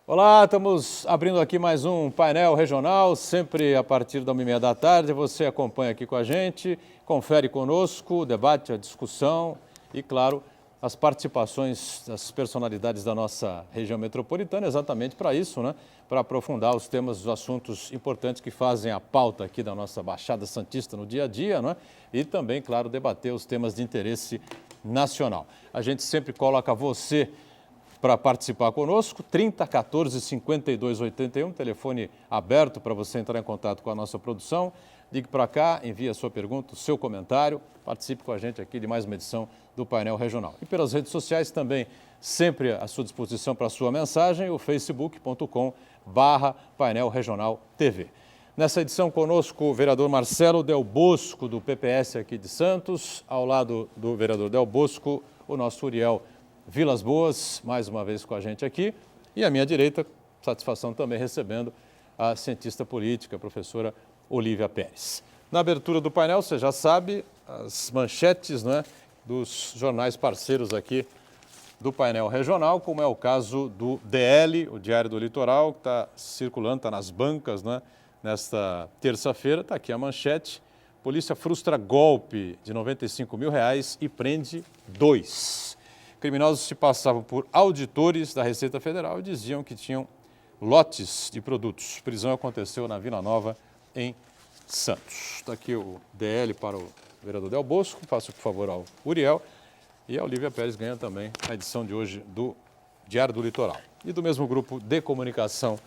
Olá, estamos abrindo aqui mais um painel regional, sempre a partir da 1h30 da tarde. Você acompanha aqui com a gente, confere conosco o debate, a discussão e, claro, as participações das personalidades da nossa região metropolitana, exatamente para isso, né? Para aprofundar os temas, os assuntos importantes que fazem a pauta aqui da nossa Baixada Santista no dia a dia, né? E também, claro, debater os temas de interesse nacional. A gente sempre coloca você para participar conosco, 30 14 52 81, telefone aberto para você entrar em contato com a nossa produção. Ligue para cá, envie a sua pergunta, o seu comentário, participe com a gente aqui de mais uma edição do Painel Regional. E pelas redes sociais também, sempre à sua disposição para a sua mensagem, o facebook.com/Painel Regional TV. Nessa edição conosco o vereador Marcelo Del Bosco, do PPS aqui de Santos, ao lado do vereador Del Bosco, o nosso Uriel Vilas Boas, mais uma vez com a gente aqui. E à minha direita, satisfação também recebendo a cientista política, a professora Olívia Pérez. Na abertura do painel, você já sabe, as manchetes, né, dos jornais parceiros aqui do painel regional, como é o caso do DL, o Diário do Litoral, que está circulando, está nas bancas, né, nesta terça-feira. Está aqui a manchete: polícia frustra golpe de R$95 mil e prende 2. Criminosos se passavam por auditores da Receita Federal e diziam que tinham lotes de produtos. A prisão aconteceu na Vila Nova, em Santos. Está aqui o DL para o vereador Del Bosco. Faça, por favor, ao Uriel. E a Olívia Pérez ganha também a edição de hoje do Diário do Litoral. E do mesmo grupo de comunicação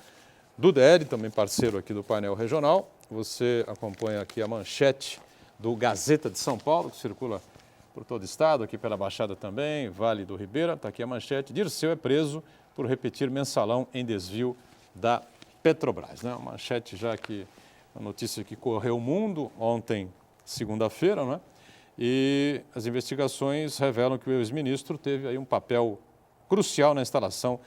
do DL, também parceiro aqui do painel regional, você acompanha aqui a manchete do Gazeta de São Paulo, que circula por todo o estado, aqui pela Baixada também, Vale do Ribeira. Está aqui a manchete: Dirceu é preso por repetir mensalão em desvio da Petrobras. Né? Uma manchete já que, uma notícia que correu o mundo ontem, segunda-feira, né? E as investigações revelam que o ex-ministro teve aí um papel crucial na instalação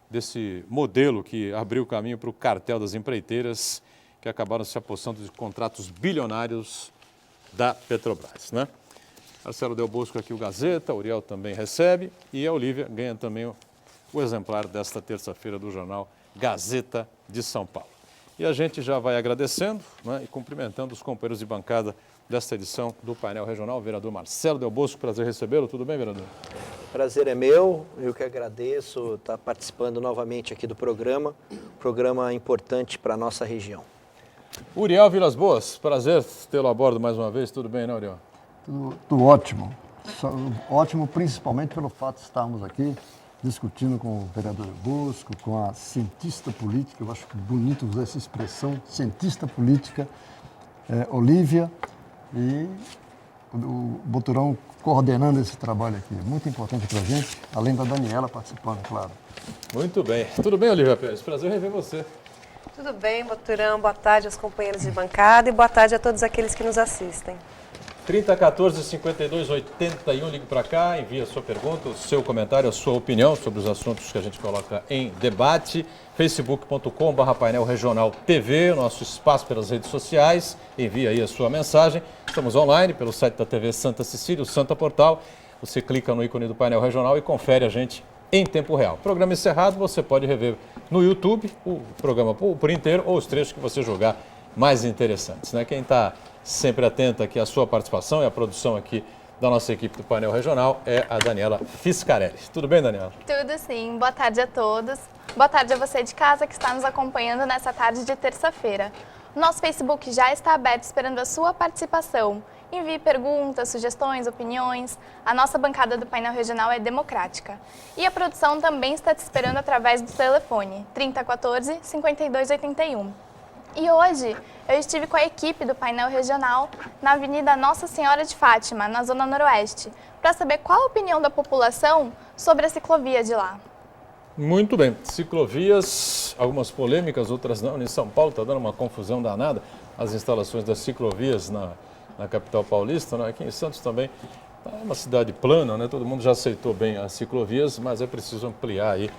desse modelo que abriu o caminho para o cartel das empreiteiras, que acabaram se apossando de contratos bilionários da Petrobras, né? Marcelo Del Bosco aqui o Gazeta, o Uriel também recebe e a Olívia ganha também o exemplar desta terça-feira do jornal Gazeta de São Paulo. E a gente já vai agradecendo, né, e cumprimentando os companheiros de bancada desta edição do painel regional, o vereador Marcelo Del Bosco. Prazer recebê-lo. Tudo bem, vereador? Prazer é meu, eu que agradeço estar participando novamente aqui do programa importante para a nossa região. Uriel Vilas Boas, prazer tê-lo a bordo mais uma vez. Tudo bem, né, Uriel? Tudo ótimo. Ótimo principalmente pelo fato de estarmos aqui discutindo com o vereador Bosco, com a cientista política, eu acho bonito usar essa expressão, cientista política, Olívia, e o Boturão coordenando esse trabalho aqui. Muito importante para a gente, além da Daniela participando, claro. Muito bem. Tudo bem, Olívia Pérez? Prazer rever você. Tudo bem, Boturão. Boa tarde aos companheiros de bancada e boa tarde a todos aqueles que nos assistem. 30 14 52 81, ligue para cá, envie a sua pergunta, o seu comentário, a sua opinião sobre os assuntos que a gente coloca em debate. facebook.com/Painel Regional TV, o nosso espaço pelas redes sociais, envie aí a sua mensagem. Estamos online pelo site da TV Santa Cecília, o Santa Portal. Você clica no ícone do Painel Regional e confere a gente em tempo real. Programa encerrado, você pode rever no YouTube o programa por inteiro ou os trechos que você julgar mais interessantes, né? Quem está sempre atenta aqui à sua participação e à produção aqui da nossa equipe do painel regional é a Daniela Fiscarelli. Tudo bem, Daniela? Tudo sim. Boa tarde a todos. Boa tarde a você de casa que está nos acompanhando nessa tarde de terça-feira. O nosso Facebook já está aberto esperando a sua participação. Envie perguntas, sugestões, opiniões. A nossa bancada do painel regional é democrática. E a produção também está te esperando através do telefone 30 14 52 81. E hoje eu estive com a equipe do painel regional na Avenida Nossa Senhora de Fátima, na Zona Noroeste, para saber qual a opinião da população sobre a ciclovia de lá. Muito bem. Ciclovias, algumas polêmicas, outras não. Em São Paulo está dando uma confusão danada as instalações das ciclovias na capital paulista, né? Aqui em Santos também é uma cidade plana, né? Todo mundo já aceitou bem as ciclovias, mas é preciso ampliar aí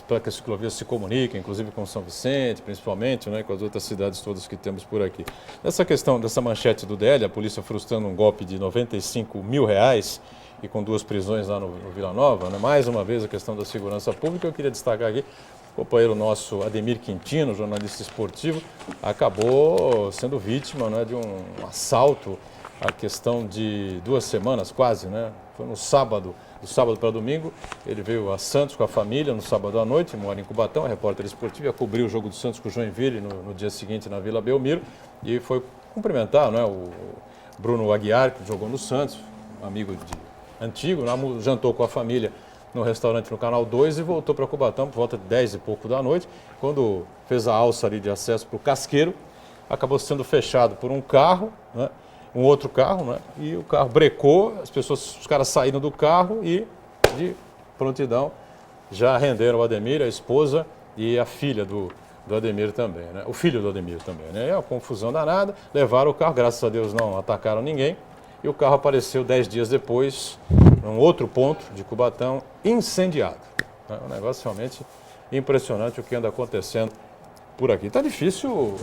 para que as ciclovias se comuniquem, inclusive com São Vicente, principalmente, né, com as outras cidades todas que temos por aqui. Essa questão dessa manchete do DL, a polícia frustrando um golpe de R$95 mil e com 2 prisões lá no Vila Nova, né? Mais uma vez a questão da segurança pública. Eu queria destacar aqui, o companheiro nosso Ademir Quintino, jornalista esportivo, acabou sendo vítima, né, de um assalto, a questão de 2 semanas quase, né? Foi no sábado, do sábado para domingo. Ele veio a Santos com a família no sábado à noite, mora em Cubatão, é repórter esportivo, ia cobrir o jogo do Santos com o Joinville no dia seguinte na Vila Belmiro e foi cumprimentar, né, o Bruno Aguiar, que jogou no Santos, amigo antigo, jantou com a família no restaurante no Canal 2 e voltou para Cubatão por volta de 10 e pouco da noite. Quando fez a alça ali de acesso para o Casqueiro, acabou sendo fechado por um carro, né, um outro carro, né, e o carro brecou, os caras saíram do carro e, de prontidão, já renderam o Ademir, a esposa e a filha do Ademir também, né? O filho do Ademir também, né? É uma confusão danada, levaram o carro, graças a Deus não atacaram ninguém, e o carro apareceu 10 dias depois, num outro ponto de Cubatão, incendiado. É um negócio realmente impressionante o que anda acontecendo por aqui. Está difícil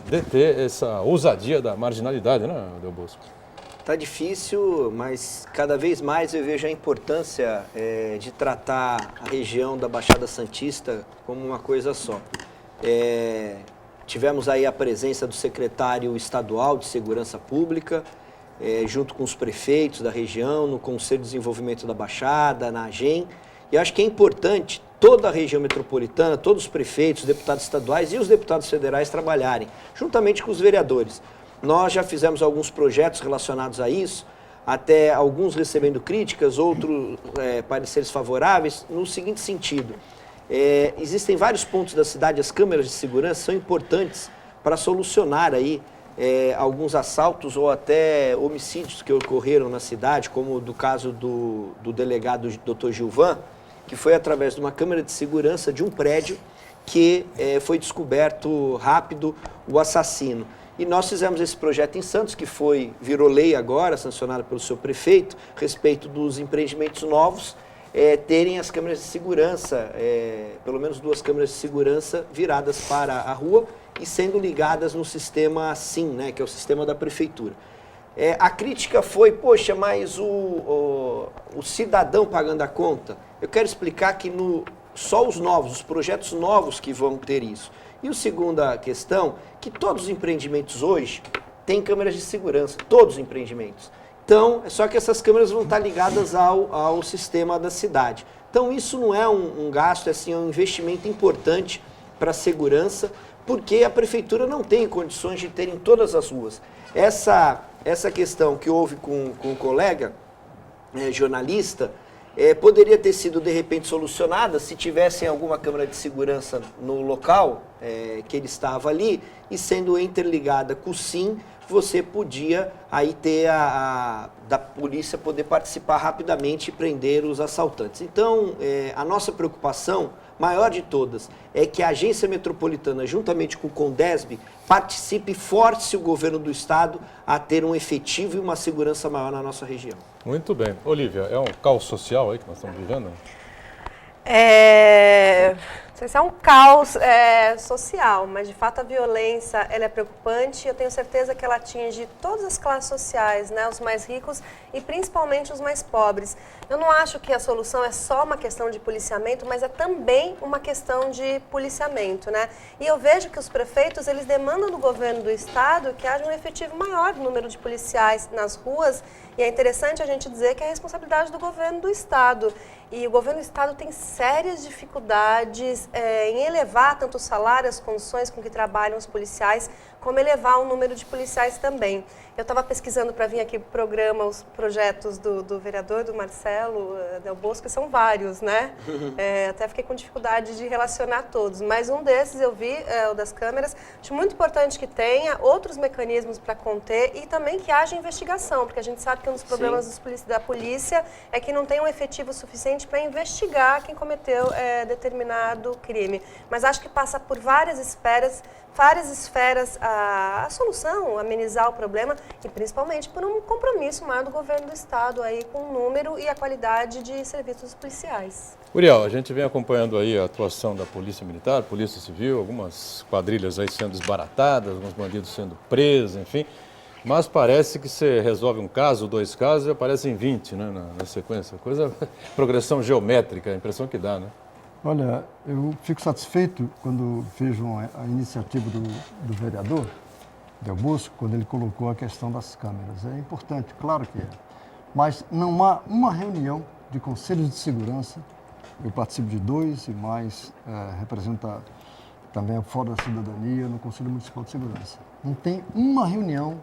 deter essa ousadia da marginalidade, né, Del Bosco? Está difícil, mas cada vez mais eu vejo a importância de tratar a região da Baixada Santista como uma coisa só. Tivemos aí a presença do secretário estadual de Segurança Pública, junto com os prefeitos da região, no Conselho de Desenvolvimento da Baixada, na AGEM, e acho que é importante toda a região metropolitana, todos os prefeitos, deputados estaduais e os deputados federais trabalharem, juntamente com os vereadores. Nós já fizemos alguns projetos relacionados a isso, até alguns recebendo críticas, outros pareceres favoráveis, no seguinte sentido. Existem vários pontos da cidade, as câmeras de segurança são importantes para solucionar aí alguns assaltos ou até homicídios que ocorreram na cidade, como do caso do delegado Dr. Gilvan, que foi através de uma câmera de segurança de um prédio que foi descoberto rápido o assassino. E nós fizemos esse projeto em Santos, que virou lei agora, sancionado pelo seu prefeito, a respeito dos empreendimentos novos, terem as câmeras de segurança, pelo menos 2 câmeras de segurança viradas para a rua e sendo ligadas no sistema SIM, né, que é o sistema da prefeitura. A crítica foi, poxa, mas o cidadão pagando a conta? Eu quero explicar que só os projetos novos que vão ter isso. E a segunda questão, que todos os empreendimentos hoje têm câmeras de segurança, todos os empreendimentos. Então, só que essas câmeras vão estar ligadas ao sistema da cidade. Então, isso não é um gasto, é um investimento importante para a segurança, porque a prefeitura não tem condições de ter em todas as ruas. Essa questão que houve com o colega jornalista, poderia ter sido, de repente, solucionada se tivessem alguma câmera de segurança no local que ele estava ali, e sendo interligada com o SIM, você podia aí ter da polícia poder participar rapidamente e prender os assaltantes. Então, a nossa preocupação maior de todas é que a agência metropolitana, juntamente com o Condesb, participe e force o governo do estado a ter um efetivo e uma segurança maior na nossa região. Muito bem. Olívia, é um caos social aí que nós estamos vivendo? Não sei se é um caos social, mas de fato a violência ela é preocupante. Eu tenho certeza que ela atinge todas as classes sociais, né? Os mais ricos e principalmente os mais pobres. Eu não acho que a solução é só uma questão de policiamento, mas é também uma questão de policiamento, né? E eu vejo que os prefeitos, eles demandam do governo do estado que haja um efetivo maior do número de policiais nas ruas, e é interessante a gente dizer que é a responsabilidade do governo do estado. E o governo do estado tem sérias dificuldades em elevar tanto o salário, as condições com que trabalham os policiais, como elevar o número de policiais também. Eu estava pesquisando para vir aqui para o programa os projetos do vereador, do Marcelo Del Bosco, que são vários, né? Até fiquei com dificuldade de relacionar todos, mas um desses eu vi, o das câmeras. Acho muito importante que tenha outros mecanismos para conter e também que haja investigação, porque a gente sabe que um dos problemas da polícia é que não tem um efetivo suficiente para investigar quem cometeu determinado crime. Mas acho que passa por várias esferas a solução, amenizar o problema e principalmente por um compromisso maior do governo do estado aí com o número e a qualidade de serviços policiais. Uriel, a gente vem acompanhando aí a atuação da Polícia Militar, Polícia Civil, algumas quadrilhas aí sendo desbaratadas, alguns bandidos sendo presos, enfim. Mas parece que você resolve um caso, 2 casos, e aparecem 20, né, na sequência. Progressão geométrica, a impressão que dá, né? Olha, eu fico satisfeito quando vejo a iniciativa do vereador Del Bosco, quando ele colocou a questão das câmeras. É importante, claro que é. Mas não há uma reunião de conselhos de segurança, eu participo de 2 e mais representa também o Fórum da Cidadania no Conselho Municipal de Segurança. Não tem uma reunião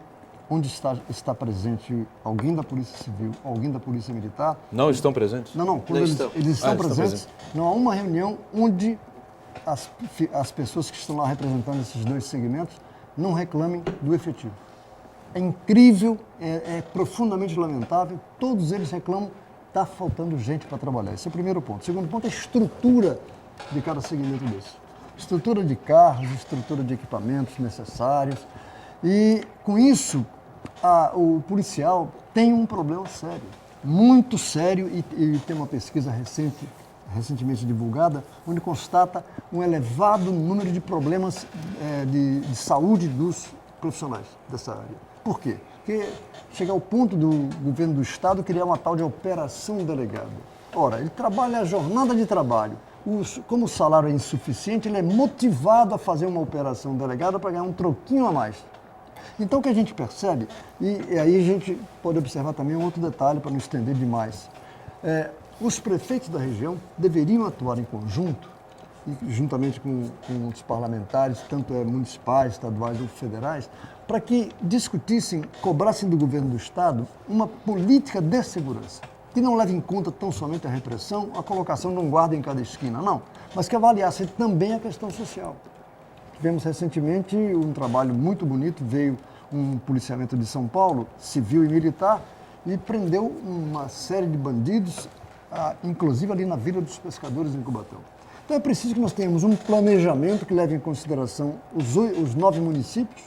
onde está presente alguém da Polícia Civil, alguém da Polícia Militar. Não estão presentes? Não, quando eles estão presentes, não há uma reunião onde as pessoas que estão lá representando esses 2 segmentos não reclamem do efetivo. É incrível, é profundamente lamentável, todos eles reclamam, está faltando gente para trabalhar. Esse é o primeiro ponto. O segundo ponto é a estrutura de cada segmento desse. Estrutura de carros, estrutura de equipamentos necessários. E, com isso, o policial tem um problema sério, muito sério, e tem uma pesquisa recentemente divulgada, onde constata um elevado número de problemas de saúde dos profissionais dessa área. Por quê? Porque chega ao ponto do governo do Estado criar uma tal de operação delegada. Ora, ele trabalha a jornada de trabalho. Como o salário é insuficiente, ele é motivado a fazer uma operação delegada para ganhar um troquinho a mais. Então, o que a gente percebe, e aí a gente pode observar também um outro detalhe, para não estender demais. Os prefeitos da região deveriam atuar em conjunto, juntamente com os parlamentares, tanto municipais, estaduais ou federais, para que discutissem, cobrassem do governo do Estado uma política de segurança, que não leve em conta tão somente a repressão, a colocação de um guarda em cada esquina, não, mas que avaliasse também a questão social. Tivemos recentemente um trabalho muito bonito, veio um policiamento de São Paulo, civil e militar, e prendeu uma série de bandidos, inclusive ali na Vila dos Pescadores, em Cubatão. Então é preciso que nós tenhamos um planejamento que leve em consideração os 9 municípios,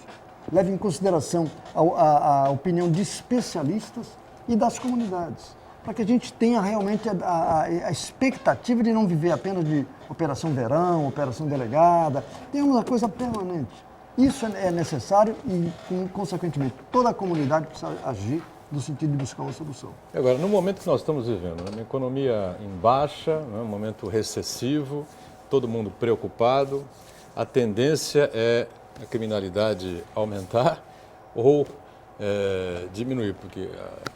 leve em consideração a opinião de especialistas e das comunidades, para que a gente tenha realmente a expectativa de não viver apenas de operação verão, operação delegada, tenhamos uma coisa permanente. Isso é necessário e, consequentemente, toda a comunidade precisa agir no sentido de buscar uma solução. Agora, no momento que nós estamos vivendo, uma economia em baixa, um momento recessivo, todo mundo preocupado, a tendência é a criminalidade aumentar ou diminuir, porque a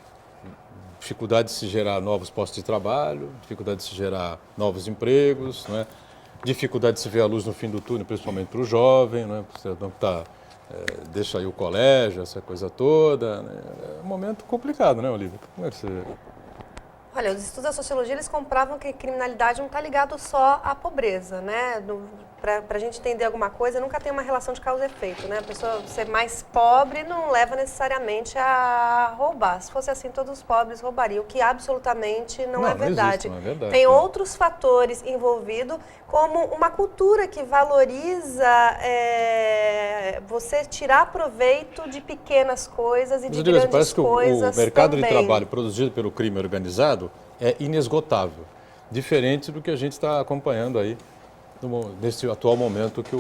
dificuldade de se gerar novos postos de trabalho, dificuldade de se gerar novos empregos, não é? Dificuldade de se ver a luz no fim do túnel, principalmente para o jovem, não é? Você não está... deixa aí o colégio, essa coisa toda. Né? É um momento complicado, né, Olívia? Como é que você... Olha, os estudos da sociologia, eles comprovam que a criminalidade não está ligado só à pobreza, né? Para a gente entender alguma coisa, nunca tem uma relação de causa e efeito, né? A pessoa ser mais pobre não leva necessariamente a roubar. Se fosse assim, todos os pobres roubariam, o que absolutamente não é verdade. Não existe, não é verdade. Tem outros fatores envolvidos, como uma cultura que valoriza você tirar proveito de pequenas coisas e de grandes parece que coisas o mercado também. de trabalho produzido pelo crime organizado é inesgotável, diferente do que a gente está acompanhando aí nesse atual momento que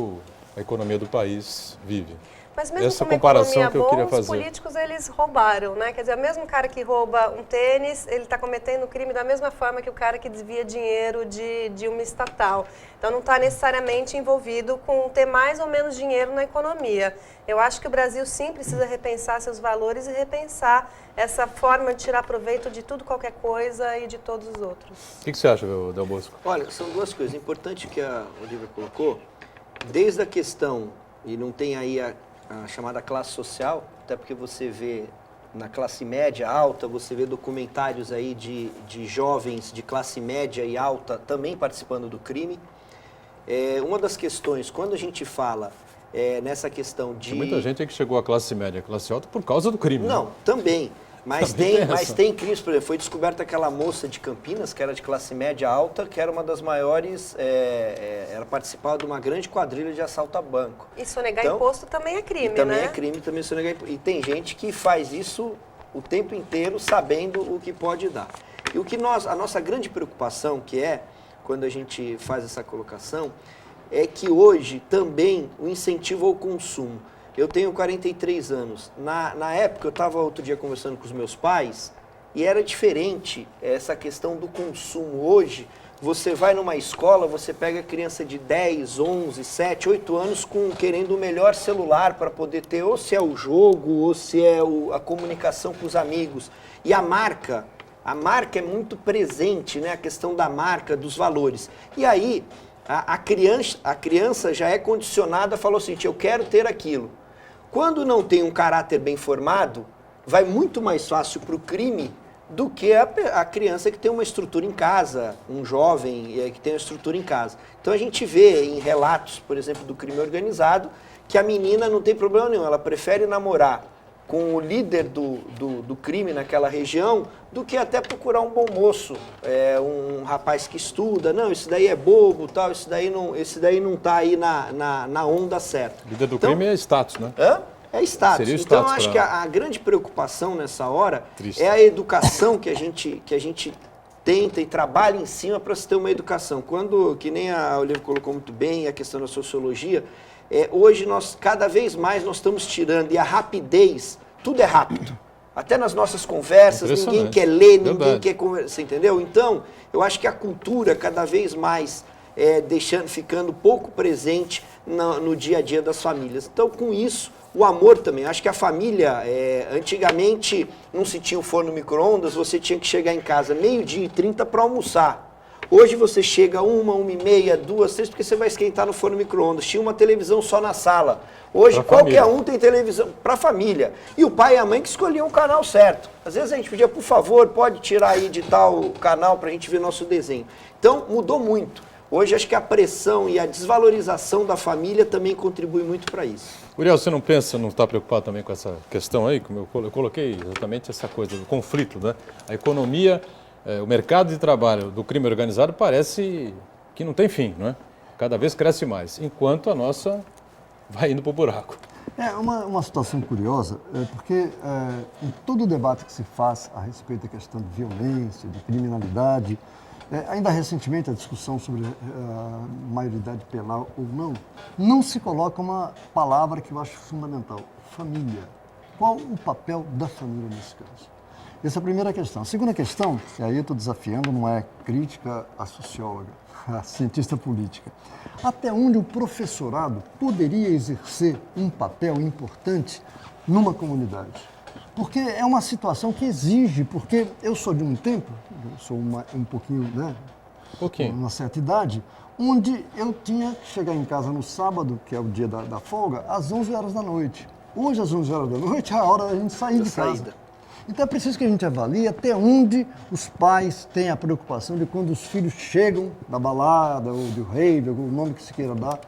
a economia do país vive. Mas mesmo essa com uma comparação economia que eu boa, queria os fazer. políticos, eles roubaram, né? Quer dizer, o mesmo cara que rouba um tênis, ele está cometendo crime da mesma forma que o cara que desvia dinheiro de uma estatal. Então, não está necessariamente envolvido com ter mais ou menos dinheiro na economia. Eu acho que o Brasil, sim, precisa repensar seus valores e repensar essa forma de tirar proveito de tudo, qualquer coisa e de todos os outros. O que você acha, Del Bosco? Olha, são 2 coisas. Importante que a Olívia colocou, desde a questão, e não tem aí a chamada classe social, até porque você vê na classe média alta, você vê documentários aí de jovens de classe média e alta também participando do crime. Uma das questões, quando a gente fala nessa questão de... Tem muita gente aí que chegou à classe média, classe alta, por causa do crime. Não, né? também. Mas tem crimes, por exemplo, foi descoberta aquela moça de Campinas, que era de classe média alta, que era uma das maiores, ela participava de uma grande quadrilha de assalto a banco. E sonegar imposto também é crime, também né? é crime, também sonegar imposto. E tem gente que faz isso o tempo inteiro, sabendo o que pode dar. E o que a nossa grande preocupação, que é, quando a gente faz essa colocação, é que hoje também o incentivo ao consumo. Eu tenho 43 anos. Na época, eu estava outro dia conversando com os meus pais e era diferente essa questão do consumo. Hoje, você vai numa escola, você pega criança de 10, 11, 7, 8 anos querendo o melhor celular para poder ter, ou se é o jogo, ou se é a comunicação com os amigos. E a marca é muito presente, né? A questão da marca, dos valores. E aí, a criança já é condicionada, falou assim, eu quero ter aquilo. Quando não tem um caráter bem formado, vai muito mais fácil para o crime do que a criança que tem uma estrutura em casa, um jovem que tem uma estrutura em casa. Então a gente vê em relatos, por exemplo, do crime organizado, que a menina não tem problema nenhum, ela prefere namorar com o líder do crime naquela região do que até procurar um bom moço, um rapaz que estuda, não, esse daí é bobo, tal, esse daí não está aí na onda certa. O líder do crime é status, né? É status. Seria então, status eu acho que a grande preocupação nessa hora Triste. é a educação que a gente tenta e trabalha em cima para se ter uma educação. Quando, que nem a Olivia colocou muito bem, a questão da sociologia, hoje cada vez mais nós estamos tirando, e a rapidez, tudo é rápido. Até nas nossas conversas, ninguém quer ler, ninguém quer conversar, entendeu? Então, eu acho que a cultura cada vez mais ficando pouco presente no dia a dia das famílias. Então, com isso, o amor também. Acho que a família, antigamente, não se tinha o forno micro-ondas, você tinha que chegar em casa 12h30 para almoçar. Hoje você chega 1h30, 2h, 3h, porque você vai esquentar no forno micro-ondas. Tinha uma televisão só na sala. Hoje qualquer um tem televisão para a família. E o pai e a mãe que escolhiam o canal certo. Às vezes a gente pedia, por favor, pode tirar aí de tal canal para a gente ver nosso desenho. Então, mudou muito. Hoje acho que a pressão e a desvalorização da família também contribui muito para isso. Uriel, você não está preocupado também com essa questão aí? Como eu coloquei exatamente essa coisa do conflito, né? A economia, o mercado de trabalho do crime organizado parece que não tem fim, não é? Cada vez cresce mais, enquanto a nossa vai indo para o buraco. É uma situação curiosa, porque em todo o debate que se faz a respeito da questão de violência, de criminalidade, ainda recentemente a discussão sobre a maioridade penal ou não se coloca uma palavra que eu acho fundamental, família. Qual o papel da família nesse caso? Essa é a primeira questão. A segunda questão, e aí eu estou desafiando, não é crítica à socióloga, à cientista política. Até onde o professorado poderia exercer um papel importante numa comunidade? Porque é uma situação que exige, porque eu sou de um tempo, eu sou um pouquinho, né? Uma certa idade, onde eu tinha que chegar em casa no sábado, que é o dia da folga, às 11 horas da noite. Hoje, às 11 horas da noite, é a hora da gente sair de casa. Então é preciso que a gente avalie até onde os pais têm a preocupação de quando os filhos chegam da balada, ou do rave, ou o nome que se queira dar,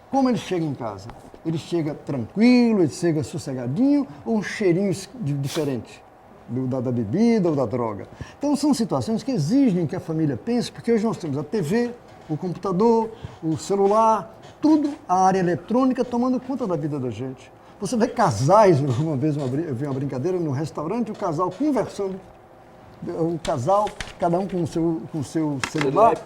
como eles chegam em casa. Ele chega tranquilo, ele chega sossegadinho, ou um cheirinho diferente da bebida ou da droga. Então são situações que exigem que a família pense, porque hoje nós temos a TV, o computador, o celular, tudo, a área eletrônica tomando conta da vida da gente. Você vê casais, uma vez eu vi uma brincadeira no restaurante, o casal conversando, o casal, cada um com o seu celular,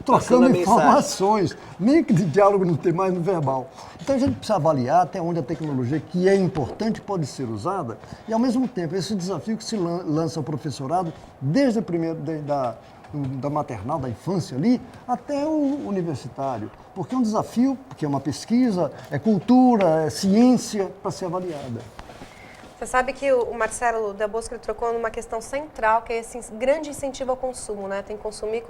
trocando informações, nem que de diálogo não tem mais no verbal. Então a gente precisa avaliar até onde a tecnologia, que é importante, pode ser usada, e ao mesmo tempo esse desafio que se lança ao professorado, desde o primeiro, da maternal, da infância ali, até o universitário. Porque é um desafio, porque é uma pesquisa, é cultura, é ciência para ser avaliada. Você sabe que o Marcelo Del Bosco ele trocou numa questão central, que é esse grande incentivo ao consumo, né? Tem que consumir,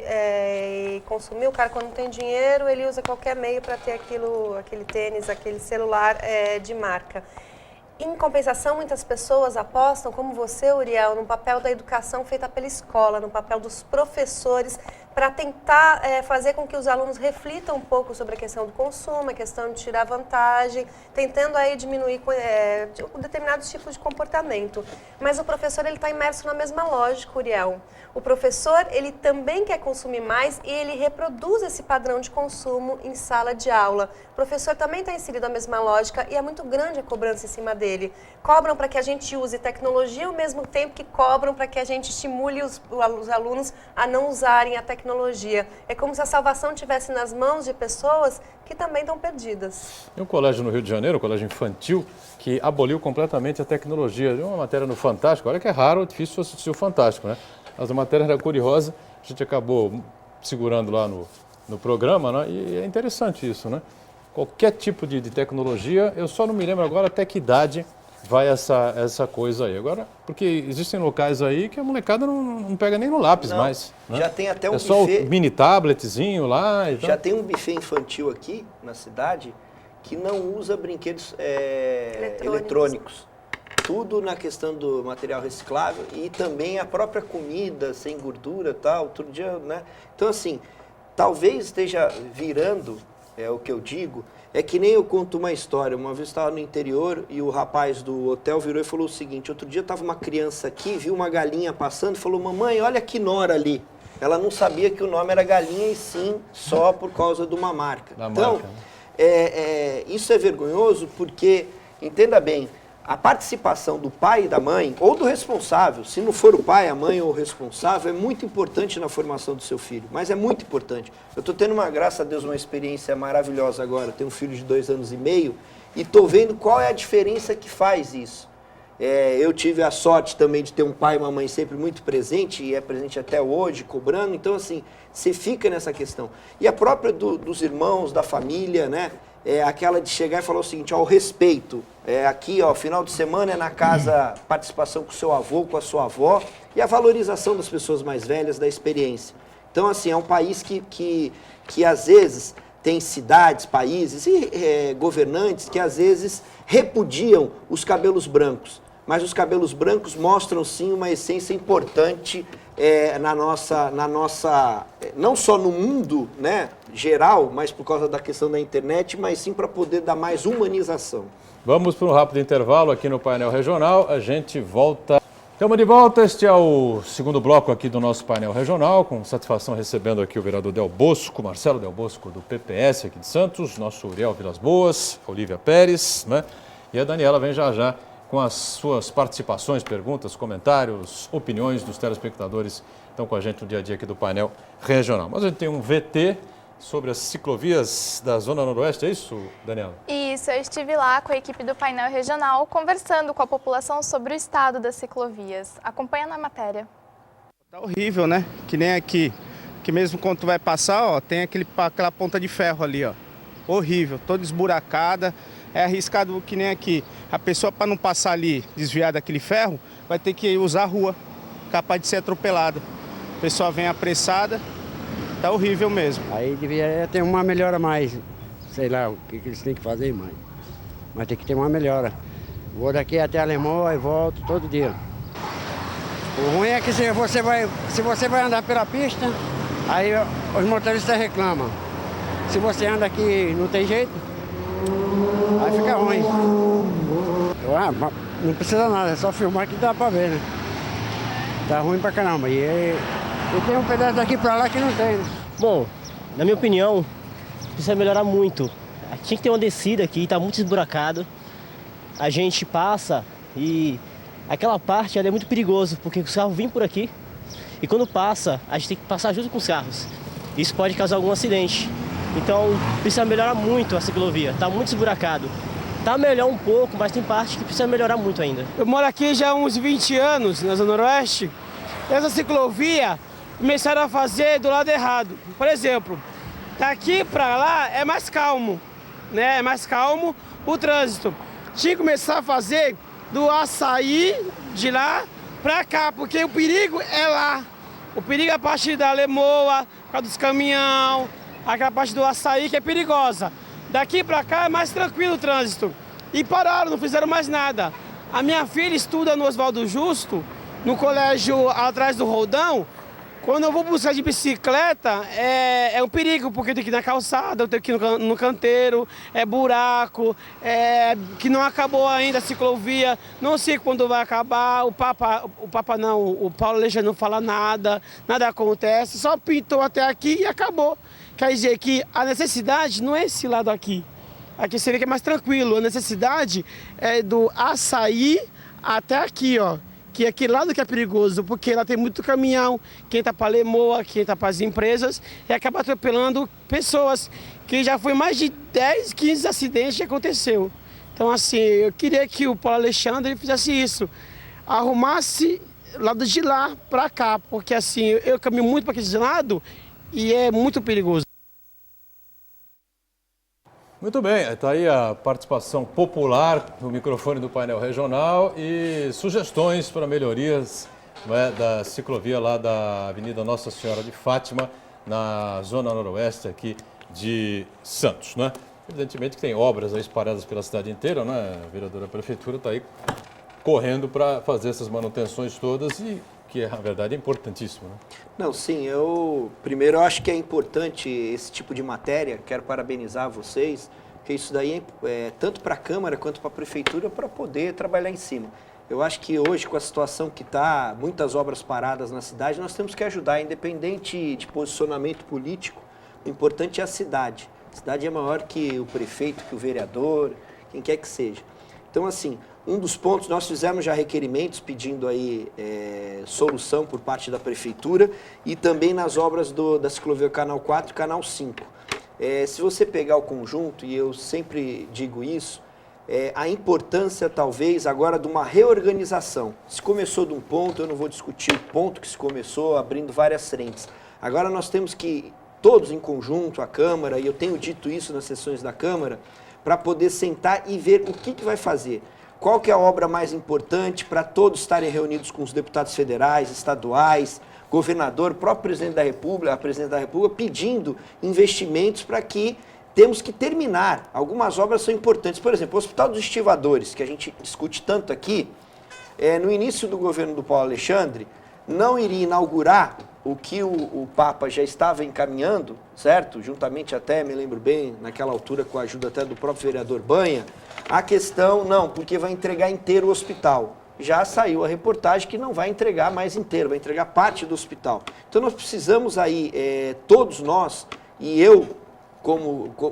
e consumir. O cara, quando não tem dinheiro, ele usa qualquer meio para ter aquele tênis, aquele celular de marca. Em compensação, muitas pessoas apostam, como você, Uriel, no papel da educação feita pela escola, no papel dos professores, para tentar fazer com que os alunos reflitam um pouco sobre a questão do consumo, a questão de tirar vantagem, tentando aí diminuir determinados tipos de comportamento. Mas o professor ele está imerso na mesma lógica, Uriel. O professor ele também quer consumir mais e ele reproduz esse padrão de consumo em sala de aula. O professor também está inserido na mesma lógica e é muito grande a cobrança em cima dele. Cobram para que a gente use tecnologia ao mesmo tempo que cobram para que a gente estimule os alunos a não usarem a tecnologia tecnologia. É como se a salvação estivesse nas mãos de pessoas que também estão perdidas. Tem um colégio no Rio de Janeiro, um colégio infantil, que aboliu completamente a tecnologia. Deu uma matéria no Fantástico, olha que é raro, difícil assistir o Fantástico, né? Mas a matéria era curiosa, a gente acabou segurando lá no programa, né? E é interessante isso, né? Qualquer tipo de tecnologia, eu só não me lembro agora até que idade vai essa coisa aí. Agora, porque existem locais aí que a molecada não pega nem no lápis mais. Né? Já tem até um buffet. Só o mini tabletzinho lá e Já tem um buffet infantil aqui na cidade que não usa brinquedos eletrônicos. Tudo na questão do material reciclável e também a própria comida sem gordura e tal. Outro dia, né? Então, assim, talvez esteja virando, é o que eu digo, é que nem eu conto uma história. Uma vez eu estava no interior e o rapaz do hotel virou e falou o seguinte: outro dia estava uma criança aqui, viu uma galinha passando e falou: mamãe, olha que nora ali. Ela não sabia que o nome era galinha e sim só por causa de uma marca. Então, isso é vergonhoso porque, entenda bem, a participação do pai e da mãe, ou do responsável, se não for o pai, a mãe ou o responsável, é muito importante na formação do seu filho, mas é muito importante. Eu estou tendo, graças a Deus, uma experiência maravilhosa agora. Eu tenho um filho de 2 anos e meio e estou vendo qual é a diferença que faz isso. Eu tive a sorte também de ter um pai e uma mãe sempre muito presente, e é presente até hoje, cobrando. Então, assim, você fica nessa questão. E a própria dos irmãos, da família, né? É aquela de chegar e falar o seguinte: ó, o respeito. Aqui, ó, final de semana é na casa, participação com o seu avô, com a sua avó, e a valorização das pessoas mais velhas, da experiência. Então, assim, é um país que às vezes tem cidades, países e governantes que às vezes repudiam os cabelos brancos. Mas os cabelos brancos mostram sim uma essência importante na nossa, não só no mundo, né, geral, mas por causa da questão da internet, mas sim para poder dar mais humanização. Vamos para um rápido intervalo aqui no painel regional, a gente volta. Estamos de volta, este é o segundo bloco aqui do nosso painel regional, com satisfação recebendo aqui o vereador Del Bosco, Marcelo Del Bosco, do PPS aqui de Santos, nosso Uriel Vilas Boas, Olívia Pérez, né, e a Daniela vem já com as suas participações, perguntas, comentários, opiniões dos telespectadores que estão com a gente no dia a dia aqui do painel regional. Mas a gente tem um VT sobre as ciclovias da Zona Noroeste, é isso, Daniela? Isso, eu estive lá com a equipe do painel regional conversando com a população sobre o estado das ciclovias. Acompanha na matéria. Tá horrível, né? Que nem aqui, que mesmo quando tu vai passar, ó, tem aquela ponta de ferro ali, ó. Horrível, toda esburacada. É arriscado que nem aqui. A pessoa, para não passar ali, desviar daquele ferro, vai ter que usar a rua, capaz de ser atropelada. A pessoa vem apressada, tá horrível mesmo. Aí deveria ter uma melhora mais, sei lá o que eles têm que fazer mais. Mas tem que ter uma melhora. Vou daqui até Alemão e volto todo dia. O ruim é que se você vai andar pela pista, aí os motoristas reclamam. Se você anda aqui não tem jeito, aí fica ruim. Não precisa nada, é só filmar que dá pra ver, né? Tá ruim pra caramba. E tem um pedaço daqui pra lá que não tem, né? Bom, na minha opinião, precisa melhorar muito. Tinha que ter uma descida aqui, tá muito esburacado. A gente passa e aquela parte é muito perigoso, porque os carros vêm por aqui e quando passa, a gente tem que passar junto com os carros. Isso pode causar algum acidente. Então, precisa melhorar muito a ciclovia, tá muito esburacado. Tá melhor um pouco, mas tem parte que precisa melhorar muito ainda. Eu moro aqui já há uns 20 anos, na Zona Noroeste. Essa ciclovia começaram a fazer do lado errado. Por exemplo, daqui para lá é mais calmo, né? É mais calmo o trânsito. Tinha que começar a fazer do Açaí de lá para cá, porque o perigo é lá. O perigo é a parte da Lemoa, por causa dos caminhão, aquela parte do Açaí que é perigosa. Daqui para cá é mais tranquilo o trânsito. E pararam, não fizeram mais nada. A minha filha estuda no Oswaldo Justo, no colégio atrás do Roldão. Quando eu vou buscar de bicicleta, é um perigo, porque eu tenho que ir na calçada, eu tenho que ir no canteiro, é buraco, que não acabou ainda a ciclovia, não sei quando vai acabar, o Paulo Alexandre não fala nada acontece, só pintou até aqui e acabou. Quer dizer que a necessidade não é esse lado aqui, aqui seria que é mais tranquilo, a necessidade é do Açaí até aqui, ó. que aquele lado que é perigoso, porque lá tem muito caminhão, quem está para Lemoa, quem está para as empresas, e acaba atropelando pessoas, que já foi mais de 10, 15 acidentes que aconteceu. Então, assim, eu queria que o Paulo Alexandre fizesse isso, arrumasse lado de lá para cá, porque assim, eu caminho muito para aquele lado e é muito perigoso. Muito bem, está aí a participação popular no microfone do painel regional e sugestões para melhorias, né, da ciclovia lá da Avenida Nossa Senhora de Fátima, na zona noroeste aqui de Santos, né? Evidentemente que tem obras aí espalhadas pela cidade inteira, né? A vereadora da prefeitura está aí correndo para fazer essas manutenções todas e que, na verdade, é importantíssimo, né? Não, sim, primeiro eu acho que é importante esse tipo de matéria, quero parabenizar vocês, porque isso daí é tanto para a Câmara quanto para a Prefeitura para poder trabalhar em cima. Eu acho que hoje, com a situação que está, muitas obras paradas na cidade, nós temos que ajudar, independente de posicionamento político, o importante é a cidade. A cidade é maior que o prefeito, que o vereador, quem quer que seja. Então, assim, um dos pontos, nós fizemos já requerimentos pedindo aí solução por parte da Prefeitura e também nas obras da ciclovia Canal 4 e Canal 5. Se você pegar o conjunto, e eu sempre digo isso, a importância talvez agora de uma reorganização. Se começou de um ponto, eu não vou discutir o ponto que se começou, abrindo várias frentes. Agora nós temos que, todos em conjunto, a Câmara, e eu tenho dito isso nas sessões da Câmara, para poder sentar e ver o que vai fazer. Qual que é a obra mais importante para todos estarem reunidos com os deputados federais, estaduais, governador, próprio presidente da República, a presidente da República, pedindo investimentos para que temos que terminar. Algumas obras são importantes. Por exemplo, o Hospital dos Estivadores, que a gente discute tanto aqui, no início do governo do Paulo Alexandre, não iria inaugurar o que o Papa já estava encaminhando, certo? Juntamente até, me lembro bem, naquela altura com a ajuda até do próprio vereador Banha, a questão, não, porque vai entregar inteiro o hospital. Já saiu a reportagem que não vai entregar mais inteiro, vai entregar parte do hospital. Então nós precisamos aí, todos nós, e eu,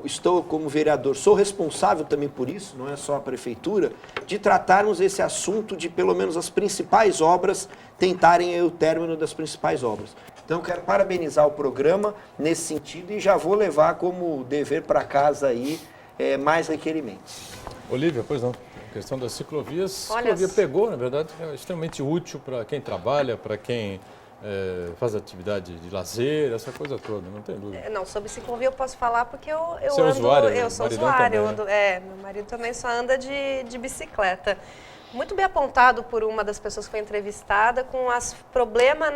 estou como vereador, sou responsável também por isso, não é só a prefeitura, de tratarmos esse assunto de pelo menos as principais obras, tentarem o término das principais obras. Então eu quero parabenizar o programa nesse sentido e já vou levar como dever para casa aí mais requerimentos. Olívia, pois não. A questão das ciclovias, a ciclovia pegou, na verdade, é extremamente útil para quem trabalha, para quem faz atividade de lazer, essa coisa toda, não tem dúvida. Não, sobre ciclovia eu posso falar porque eu Você é usuário, eu sou usuário, eu ando, meu marido também só anda de bicicleta. Muito bem apontado por uma das pessoas que foi entrevistada com os problemas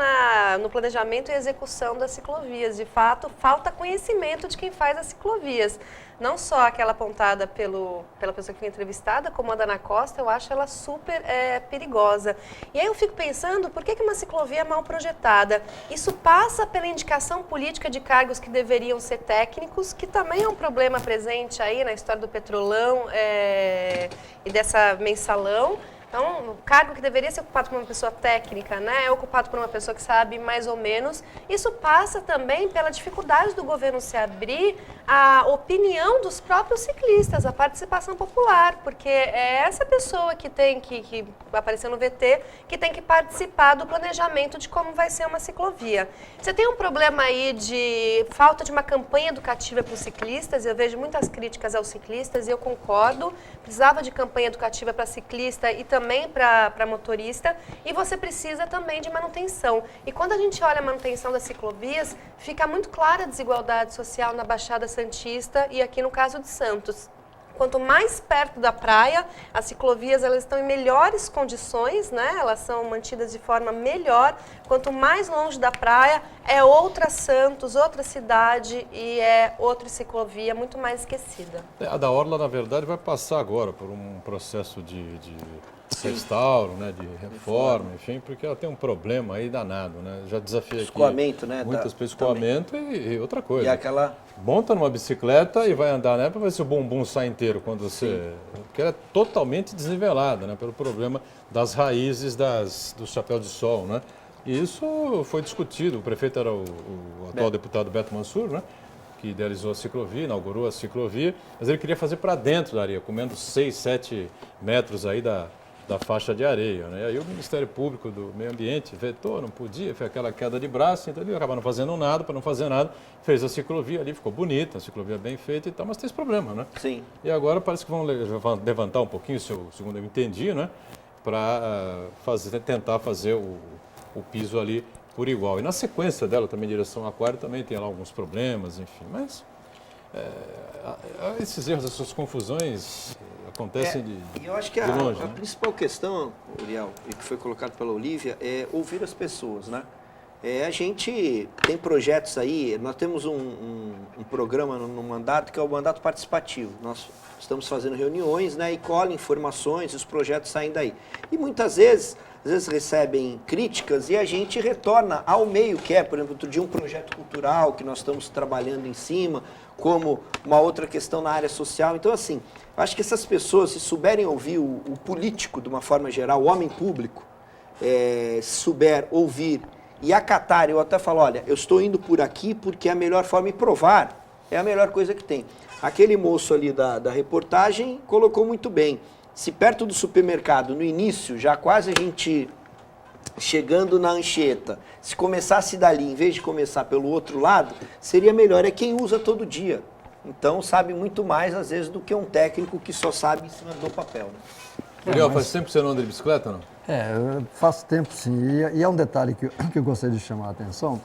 no planejamento e execução das ciclovias. De fato, falta conhecimento de quem faz as ciclovias. Não só aquela apontada pela pessoa que foi entrevistada, como a da Ana Costa, eu acho ela super perigosa. E aí eu fico pensando, por que uma ciclovia é mal projetada? Isso passa pela indicação política de cargos que deveriam ser técnicos, que também é um problema presente aí na história do Petrolão e dessa mensalão. Então, o cargo que deveria ser ocupado por uma pessoa técnica, né, é ocupado por uma pessoa que sabe mais ou menos. Isso passa também pela dificuldade do governo se abrir à opinião dos próprios ciclistas, a participação popular, porque é essa pessoa que tem que aparecer no VT, que tem que participar do planejamento de como vai ser uma ciclovia. Você tem um problema aí de falta de uma campanha educativa para os ciclistas, eu vejo muitas críticas aos ciclistas e eu concordo, precisava de campanha educativa para ciclista e também para motorista, e você precisa também de manutenção. E quando a gente olha a manutenção das ciclovias, fica muito clara a desigualdade social na Baixada Santista e aqui no caso de Santos. Quanto mais perto da praia, as ciclovias elas estão em melhores condições, né? Elas são mantidas de forma melhor. Quanto mais longe da praia, é outra Santos, outra cidade e é outra ciclovia muito mais esquecida. A da Orla, na verdade, vai passar agora por um processo de restauro, né, de reforma, enfim, porque ela tem um problema aí danado, né? Já desafiei aqui escoamento, né? Muitas pessoas, escoamento e outra coisa. E aquela... Monta numa bicicleta e vai andar, né, para ver se o bumbum sai inteiro quando você... Porque ela é totalmente desnivelada, né, pelo problema das raízes do chapéu de sol, né? E isso foi discutido, o prefeito era o atual deputado Beto Mansur, né? Que idealizou a ciclovia, inaugurou a ciclovia, mas ele queria fazer para dentro da areia, comendo 6, 7 metros aí da faixa de areia, né? Aí o Ministério Público do Meio Ambiente vetou, não podia, foi aquela queda de braço, então ele acaba não fazendo nada, para não fazer nada, fez a ciclovia ali, ficou bonita, a ciclovia bem feita e tal, mas tem esse problema, né? Sim. E agora parece que vão levantar um pouquinho, segundo eu entendi, né? Para tentar fazer o piso ali por igual. E na sequência dela também, em direção ao aquário, também tem lá alguns problemas, enfim, mas esses erros, essas confusões acontecem E eu acho que longe, a né? principal questão, Uriel, e que foi colocado pela Olívia, é ouvir as pessoas, né? A gente tem projetos aí, nós temos um programa no mandato que é o mandato participativo. Nós estamos fazendo reuniões, né, e colhem informações, os projetos saem daí. E muitas vezes, recebem críticas e a gente retorna ao meio, que é, por exemplo, outro dia um projeto cultural que nós estamos trabalhando em cima, como uma outra questão na área social. Então, assim, eu acho que essas pessoas, se souberem ouvir o político de uma forma geral, o homem público, se souber ouvir e acatar, eu até falo, olha, eu estou indo por aqui porque é a melhor forma de provar, é a melhor coisa que tem. Aquele moço ali da reportagem colocou muito bem. Se perto do supermercado, no início, já quase a gente chegando na Anchieta, se começasse dali, em vez de começar pelo outro lado, seria melhor. É quem usa todo dia. Então, sabe muito mais, às vezes, do que um técnico que só sabe em cima do papel. Né? Uriel, faz tempo que você não anda de bicicleta, não? Faz tempo sim. E é um detalhe que eu gostaria de chamar a atenção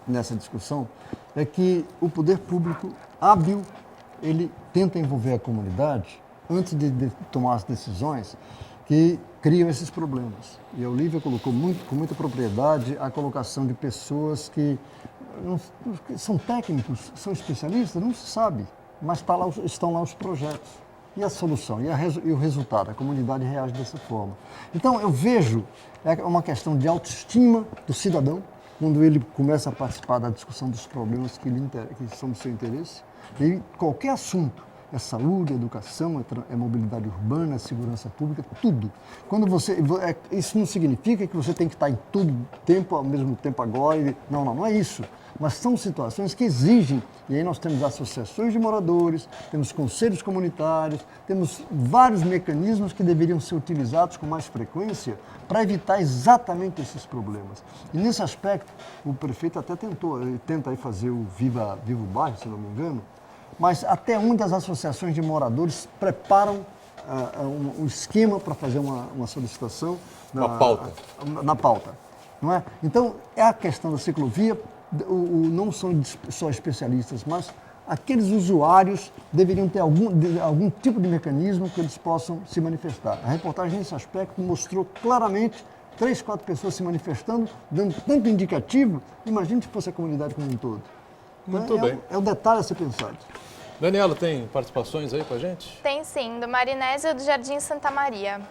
nessa discussão, é que o poder público hábil, ele tenta envolver a comunidade antes de tomar as decisões que criam esses problemas. E a Olívia colocou com muita propriedade a colocação de pessoas que são técnicos, são especialistas, não se sabe, mas estão lá os projetos. E a solução, e o resultado, a comunidade reage dessa forma. Então, eu vejo uma questão de autoestima do cidadão, quando ele começa a participar da discussão dos problemas que são do seu interesse. E qualquer assunto, é saúde, é educação, é mobilidade urbana, é segurança pública, tudo. Isso não significa que você tem que estar em todo tempo, ao mesmo tempo agora. Não é isso. Mas são situações que exigem, e aí nós temos associações de moradores, temos conselhos comunitários, temos vários mecanismos que deveriam ser utilizados com mais frequência para evitar exatamente esses problemas. E nesse aspecto, o prefeito até tenta aí fazer o Vivo Bairro, se não me engano, mas até onde as associações de moradores preparam um esquema para fazer uma solicitação na pauta. Não é? Então, é a questão da ciclovia, não são só especialistas, mas aqueles usuários deveriam ter algum tipo de mecanismo que eles possam se manifestar. A reportagem nesse aspecto mostrou claramente 3, 4 pessoas se manifestando, dando tanto indicativo, imagine se fosse a comunidade como um todo. Muito bem. É um detalhe a ser pensado. Daniela, tem participações aí com a gente? Tem sim, do Marinésio do Jardim Santa Maria.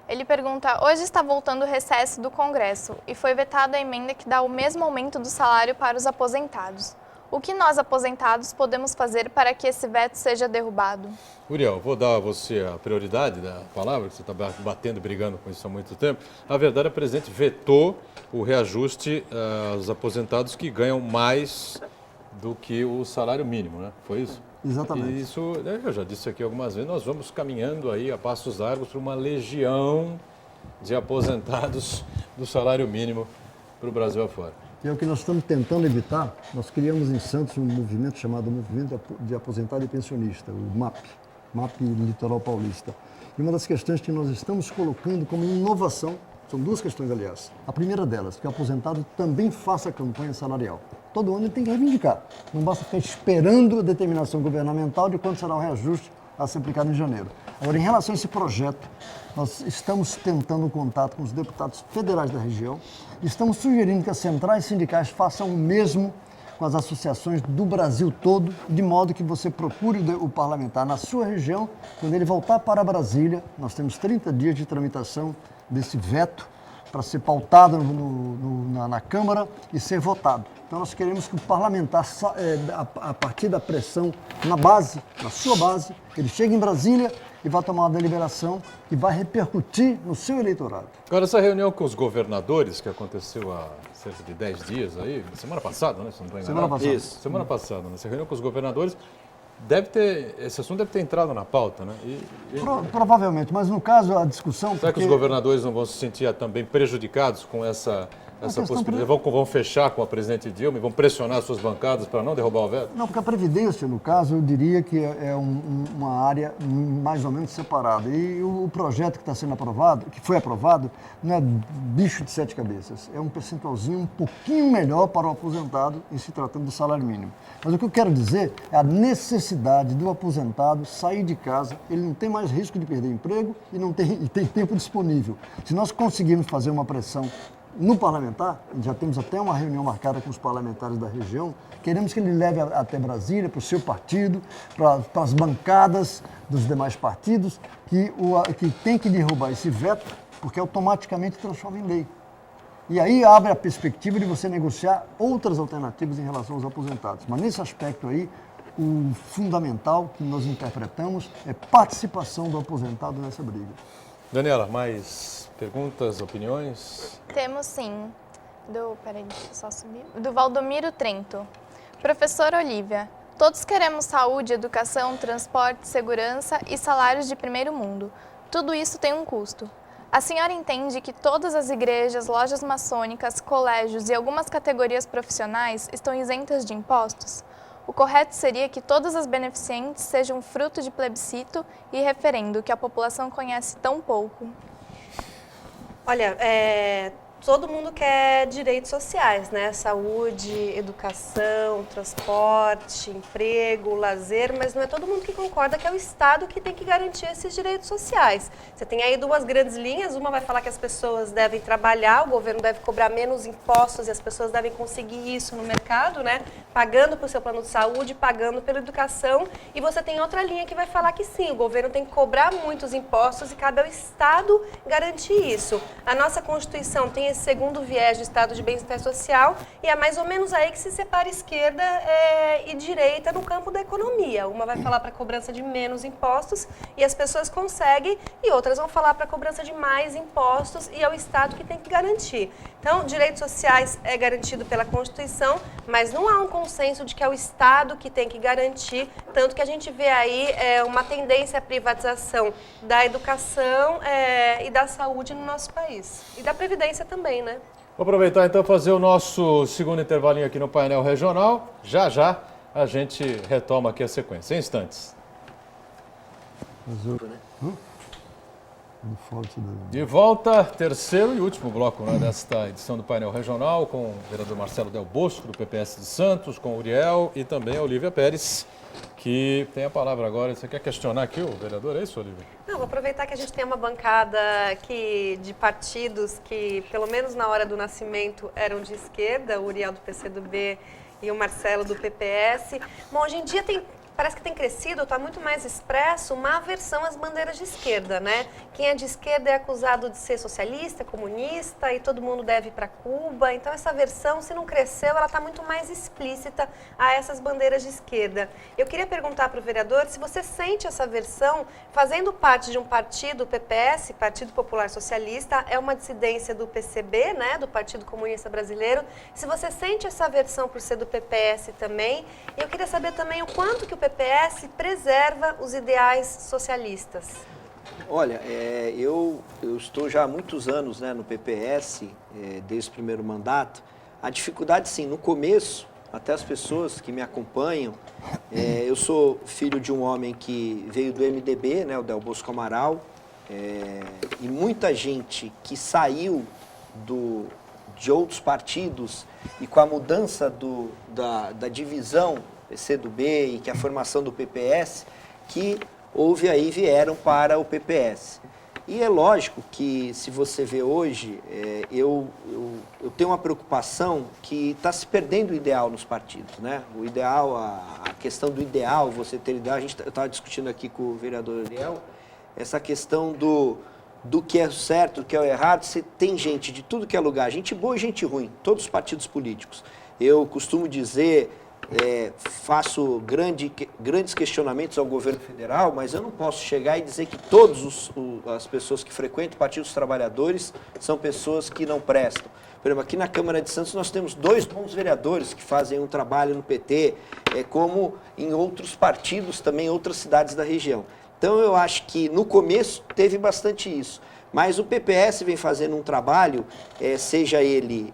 Ele pergunta, hoje está voltando o recesso do Congresso e foi vetada a emenda que dá o mesmo aumento do salário para os aposentados. O que nós, aposentados, podemos fazer para que esse veto seja derrubado? Uriel, vou dar a você a prioridade da palavra, que você está batendo, brigando com isso há muito tempo. Na verdade, a presidente vetou o reajuste aos aposentados que ganham mais do que o salário mínimo, né? Foi isso? Exatamente. E isso, eu já disse aqui algumas vezes, nós vamos caminhando aí a passos largos para uma legião de aposentados do salário mínimo para o Brasil afora. E é o que nós estamos tentando evitar. Nós criamos em Santos um movimento chamado Movimento de Aposentado e Pensionista, o MAP Litoral Paulista. E uma das questões que nós estamos colocando como inovação, são 2 questões, aliás. A primeira delas, que o aposentado também faça campanha salarial. Todo ano ele tem que reivindicar. Não basta ficar esperando a determinação governamental de quando será o reajuste a ser aplicado em janeiro. Agora, em relação a esse projeto, nós estamos tentando contato com os deputados federais da região e estamos sugerindo que as centrais sindicais façam o mesmo com as associações do Brasil todo, de modo que você procure o parlamentar na sua região. Quando ele voltar para Brasília, nós temos 30 dias de tramitação desse veto para ser pautado na Câmara e ser votado. Então, nós queremos que o parlamentar, a partir da pressão na sua base, ele chegue em Brasília e vá tomar uma deliberação que vai repercutir no seu eleitorado. Agora, essa reunião com os governadores, que aconteceu há cerca de 10 dias aí, semana passada, né? Se não estou enganado. Semana passada. Isso. Semana passada, né? Essa reunião com os governadores esse assunto deve ter entrado na pauta, né? Provavelmente, mas no caso a discussão... Será que os governadores não vão se sentir também prejudicados com essa possibilidade? Vão fechar com a presidente Dilma e vão pressionar suas bancadas para não derrubar o veto? Não, porque a Previdência, no caso, eu diria que é uma área mais ou menos separada. E o projeto que está sendo aprovado, que foi aprovado, não é bicho de 7 cabeças. É um percentualzinho um pouquinho melhor para o aposentado em se tratando do salário mínimo. Mas o que eu quero dizer é a necessidade do aposentado sair de casa. Ele não tem mais risco de perder emprego e tem tempo disponível. Se nós conseguirmos fazer uma pressão no parlamentar, já temos até uma reunião marcada com os parlamentares da região, queremos que ele leve até Brasília, para o seu partido, para as bancadas dos demais partidos, que tem que derrubar esse veto, porque automaticamente transforma em lei. E aí abre a perspectiva de você negociar outras alternativas em relação aos aposentados. Mas nesse aspecto aí, o fundamental que nós interpretamos é participação do aposentado nessa briga. Daniela, mais perguntas, opiniões? Temos sim. Peraí, deixa eu só subir. Do Valdomiro Trento. Professora Olívia, todos queremos saúde, educação, transporte, segurança e salários de primeiro mundo. Tudo isso tem um custo. A senhora entende que todas as igrejas, lojas maçônicas, colégios e algumas categorias profissionais estão isentas de impostos? O correto seria que todas as beneficentes sejam fruto de plebiscito e referendo que a população conhece tão pouco. Olha, todo mundo quer direitos sociais, né? Saúde, educação, transporte, emprego, lazer, mas não é todo mundo que concorda que é o Estado que tem que garantir esses direitos sociais. Você tem aí 2 grandes linhas, uma vai falar que as pessoas devem trabalhar, o governo deve cobrar menos impostos e as pessoas devem conseguir isso no mercado, né? Pagando pelo seu plano de saúde, pagando pela educação, e você tem outra linha que vai falar que sim, o governo tem que cobrar muitos impostos e cabe ao Estado garantir isso. A nossa Constituição tem esse segundo viés de Estado de bem-estar social e é mais ou menos aí que se separa esquerda e direita no campo da economia. Uma vai falar para cobrança de menos impostos e as pessoas conseguem, e outras vão falar para cobrança de mais impostos e é o Estado que tem que garantir. Então, direitos sociais é garantido pela Constituição, mas não há um consenso de que é o Estado que tem que garantir, tanto que a gente vê aí uma tendência à privatização da educação e da saúde no nosso país. E da Previdência também, né? Vou aproveitar então fazer o nosso segundo intervalinho aqui no painel regional. Já já a gente retoma aqui a sequência, em instantes. De volta, terceiro e último bloco, né, desta edição do painel regional, com o vereador Marcelo Del Bosco, do PPS de Santos, com o Uriel e também a Olívia Pérez, que tem a palavra agora. Você quer questionar aqui o vereador, é isso, Olívia? Não, vou aproveitar que a gente tem uma bancada de partidos que, pelo menos na hora do nascimento, eram de esquerda, o Uriel do PCdoB e o Marcelo do PPS. Bom, hoje em dia parece que tem crescido, está muito mais expresso uma aversão às bandeiras de esquerda, né? Quem é de esquerda é acusado de ser socialista, comunista e todo mundo deve ir para Cuba. Então essa aversão, se não cresceu, ela está muito mais explícita a essas bandeiras de esquerda. Eu queria perguntar para o vereador se você sente essa aversão fazendo parte de um partido, o PPS, Partido Popular Socialista, é uma dissidência do PCB, né, do Partido Comunista Brasileiro. Se você sente essa aversão por ser do PPS também, eu queria saber também o quanto que o PPS preserva os ideais socialistas. Olha, eu estou já há muitos anos, né, no PPS, desde o primeiro mandato. A dificuldade, sim, no começo, até as pessoas que me acompanham, eu sou filho de um homem que veio do MDB, né, o Del Bosco Amaral, e muita gente que saiu de outros partidos e com a mudança da divisão PCdoB e que a formação do PPS, que houve aí, vieram para o PPS. E é lógico que, se você vê hoje, eu tenho uma preocupação que está se perdendo o ideal nos partidos, né? O ideal, a questão do ideal, você ter ideal, eu estava discutindo aqui com o vereador Ariel, essa questão do que é certo, do que é errado. Você tem gente de tudo que é lugar, gente boa e gente ruim, todos os partidos políticos. Eu costumo dizer, faço grandes questionamentos ao governo federal, mas eu não posso chegar e dizer que todas as pessoas que frequentam o Partido dos Trabalhadores são pessoas que não prestam. Por exemplo, aqui na Câmara de Santos nós temos 2 bons vereadores que fazem um trabalho no PT, como em outros partidos também, outras cidades da região. Então eu acho que no começo teve bastante isso. Mas o PPS vem fazendo um trabalho, seja ele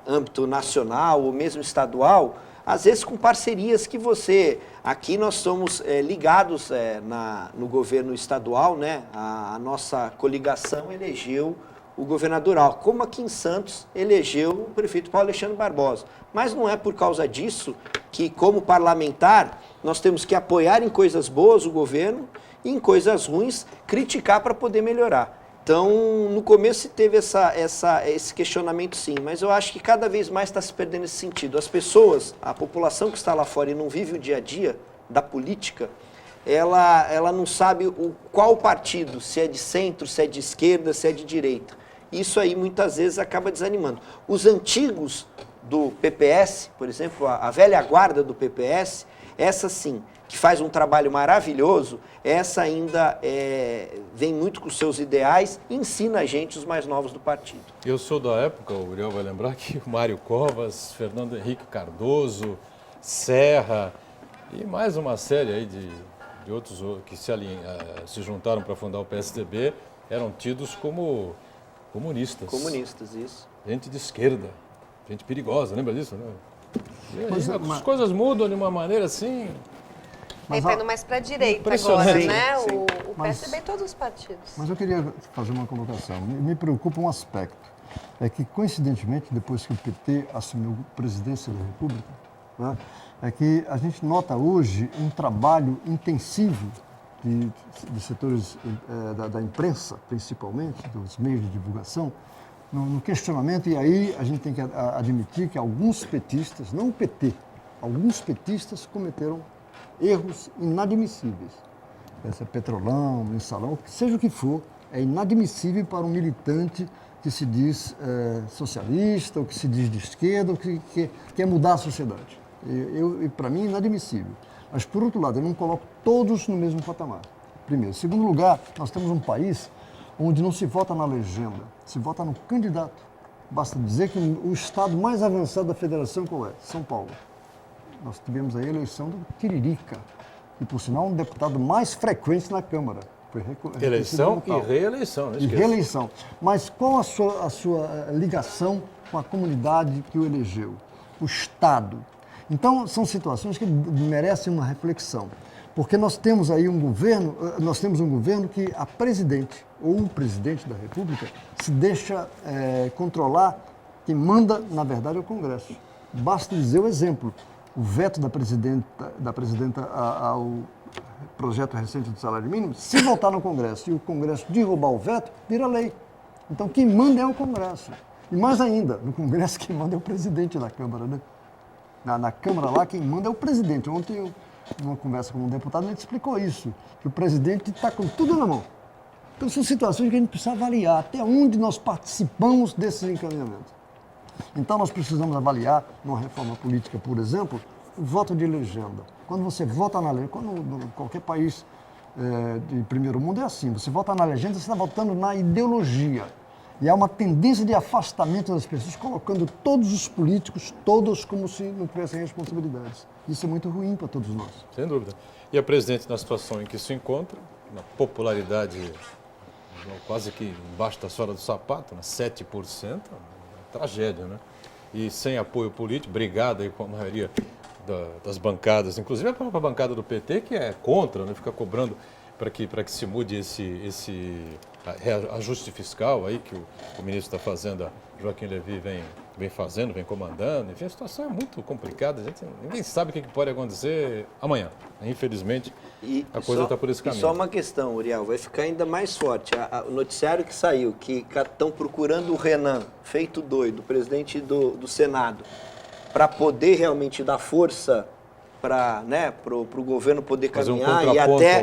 âmbito nacional ou mesmo estadual, às vezes com parcerias que aqui nós somos ligados no governo estadual, né? A nossa coligação elegeu o governador Alckmin, como aqui em Santos elegeu o prefeito Paulo Alexandre Barbosa. Mas não é por causa disso que, como parlamentar, nós temos que apoiar em coisas boas o governo e em coisas ruins criticar para poder melhorar. Então, no começo teve esse questionamento sim, mas eu acho que cada vez mais está se perdendo esse sentido. As pessoas, a população que está lá fora e não vive o dia a dia da política, ela não sabe qual partido, se é de centro, se é de esquerda, se é de direita. Isso aí muitas vezes acaba desanimando. Os antigos do PPS, por exemplo, a velha guarda do PPS, essa sim, que faz um trabalho maravilhoso, essa ainda vem muito com seus ideais e ensina a gente, os mais novos do partido. Eu sou da época, o Uriel vai lembrar, que o Mário Covas, Fernando Henrique Cardoso, Serra e mais uma série aí de outros que se juntaram para fundar o PSDB, eram tidos como comunistas. Comunistas, isso. Gente de esquerda, gente perigosa, lembra disso? Né? E aí, as mas coisas mudam de uma maneira assim... Está indo mais para a direita agora, impressionante. né? Sim. O PSDB e todos os partidos. Mas eu queria fazer uma colocação. Me preocupa um aspecto. É que, coincidentemente, depois que o PT assumiu a presidência da República, né, é que a gente nota hoje um trabalho intensivo de setores da imprensa, principalmente, dos meios de divulgação, no questionamento, e aí a gente tem que admitir que alguns petistas, não o PT, alguns petistas cometeram erros inadmissíveis. Essa Petrolão, Mensalão, seja o que for, é inadmissível para um militante que se diz socialista, ou que se diz de esquerda, ou que quer mudar a sociedade. Para mim, é inadmissível. Mas, por outro lado, eu não coloco todos no mesmo patamar. Primeiro. Segundo lugar, nós temos um país onde não se vota na legenda, se vota no candidato. Basta dizer que o estado mais avançado da federação qual é? São Paulo. Nós tivemos a eleição do Tiririca, e, por sinal, um deputado mais frequente na Câmara. Foi eleição e reeleição, não esqueça. E reeleição. Mas qual a sua ligação com a comunidade que o elegeu? O Estado. Então, são situações que merecem uma reflexão. Porque nós temos aí um governo que a presidente ou o presidente da República se deixa controlar, quem manda, na verdade, é o Congresso. Basta dizer o exemplo. O veto da presidenta ao projeto recente do salário mínimo, se votar no Congresso e o Congresso derrubar o veto, vira lei. Então, quem manda é o Congresso. E mais ainda, no Congresso quem manda é o presidente da Câmara, né? Na Câmara lá, quem manda é o presidente. Ontem, numa conversa com um deputado, ele explicou isso, que o presidente está com tudo na mão. Então, são situações que a gente precisa avaliar até onde nós participamos desses encaminhamentos. Então, nós precisamos avaliar, numa reforma política, por exemplo, o voto de legenda. Quando você vota na legenda, qualquer país de primeiro mundo é assim, você vota na legenda, você está votando na ideologia. E há uma tendência de afastamento das pessoas, colocando todos os políticos, todos como se não tivessem responsabilidades. Isso é muito ruim para todos nós. Sem dúvida. E a presidente, na situação em que se encontra, na popularidade quase que embaixo da sola do sapato, 7%, tragédia, né? E sem apoio político, brigada aí com a maioria das bancadas, inclusive a própria bancada do PT, que é contra, né? Fica cobrando para que se mude esse ajuste fiscal aí que o ministro está fazendo, Joaquim Levy vem fazendo, vem comandando. Enfim, a situação é muito complicada, ninguém sabe o que pode acontecer amanhã. Infelizmente, a coisa está por esse caminho. E só uma questão, Uriel, vai ficar ainda mais forte. O noticiário que saiu, que estão procurando o Renan, feito doido, presidente do Senado, para poder realmente dar força para o governo poder caminhar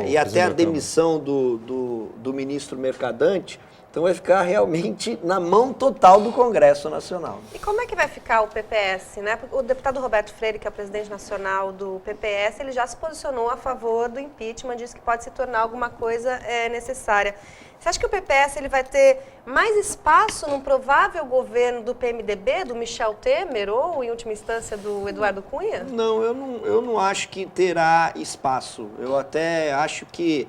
e até a demissão do ministro Mercadante. Então vai ficar realmente na mão total do Congresso Nacional. E como é que vai ficar o PPS, né? O deputado Roberto Freire, que é o presidente nacional do PPS, ele já se posicionou a favor do impeachment, disse que pode se tornar alguma coisa necessária. Você acha que o PPS ele vai ter mais espaço num provável governo do PMDB, do Michel Temer, ou, em última instância, do Eduardo Cunha? Não, eu não acho que terá espaço. Eu até acho que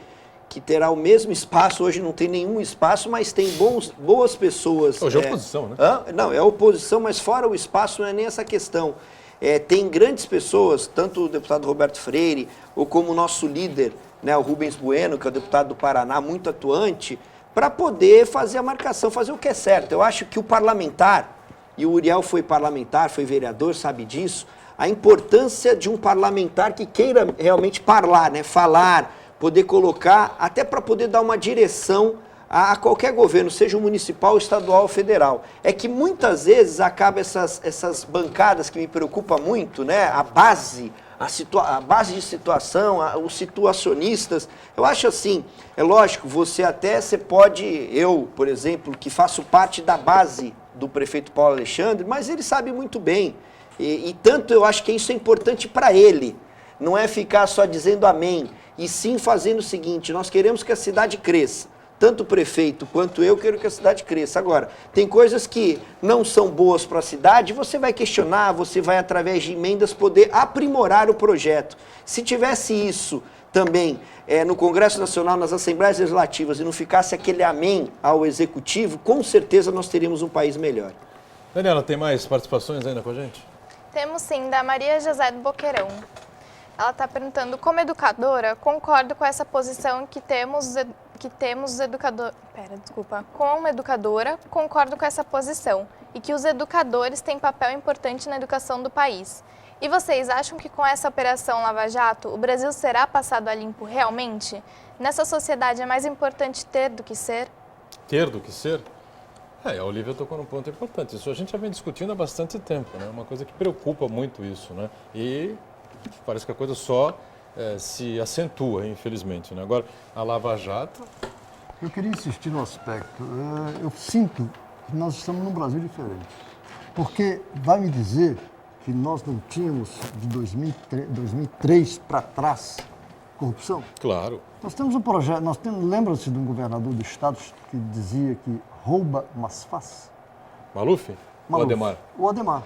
terá o mesmo espaço. Hoje não tem nenhum espaço, mas tem boas pessoas. Hoje é oposição, né? Não, é oposição, mas fora o espaço não é nem essa questão. Tem grandes pessoas, tanto o deputado Roberto Freire, ou como o nosso líder, né, o Rubens Bueno, que é o deputado do Paraná, muito atuante, para poder fazer a marcação, fazer o que é certo. Eu acho que o parlamentar, e o Uriel foi parlamentar, foi vereador, sabe disso, a importância de um parlamentar que queira realmente falar, poder colocar, até para poder dar uma direção a qualquer governo, seja municipal, estadual ou federal. É que muitas vezes acaba essas bancadas que me preocupam muito, né, a base de situação, os situacionistas. Eu acho assim, é lógico, você pode, eu, por exemplo, que faço parte da base do prefeito Paulo Alexandre, mas ele sabe muito bem. E tanto eu acho que isso é importante para ele. Não é ficar só dizendo amém, e sim fazendo o seguinte: nós queremos que a cidade cresça. Tanto o prefeito quanto eu quero que a cidade cresça. Agora, tem coisas que não são boas para a cidade, você vai questionar, você vai, através de emendas, poder aprimorar o projeto. Se tivesse isso também no Congresso Nacional, nas Assembleias Legislativas, e não ficasse aquele amém ao Executivo, com certeza nós teríamos um país melhor. Daniela, tem mais participações ainda com a gente? Temos sim, da Maria José do Boqueirão. Ela está perguntando: como educadora, concordo com essa posição Como educadora, concordo com essa posição e que os educadores têm papel importante na educação do país. E vocês acham que com essa Operação Lava Jato, o Brasil será passado a limpo realmente? Nessa sociedade é mais importante ter do que ser? Ter do que ser? A Olívia tocou num ponto importante. Isso a gente já vem discutindo há bastante tempo, né? Uma coisa que preocupa muito isso, né? E parece que a coisa só se acentua, infelizmente, né? Agora, a Lava Jato... Eu queria insistir no aspecto. Eu sinto que nós estamos num Brasil diferente. Porque vai me dizer que nós não tínhamos, de 2003 para trás, corrupção? Claro. Nós temos um projeto, lembra-se de um governador do estado que dizia que rouba, mas faz? Maluf? Ou Ademar? O Ademar.